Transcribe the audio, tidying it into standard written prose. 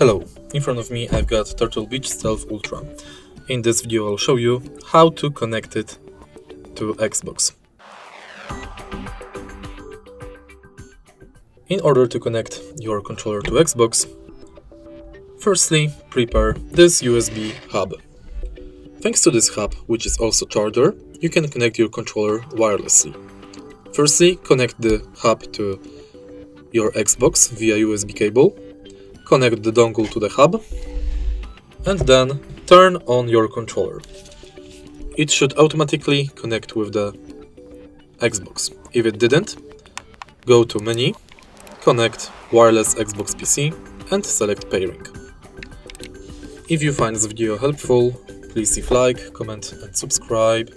Hello, in front of me I've got Turtle Beach Stealth Ultra. In this video I'll show you how to connect it to Xbox. In order to connect your controller to Xbox, firstly prepare this USB hub. Thanks to this hub, which is also charger, you can connect your controller wirelessly. Firstly, connect the hub to your Xbox via USB cable, connect the dongle to the hub, and then turn on your controller. It should automatically connect with the Xbox. If it didn't, go to Menu, connect wireless Xbox PC, and select pairing. If you find this video helpful, please leave like, comment and subscribe.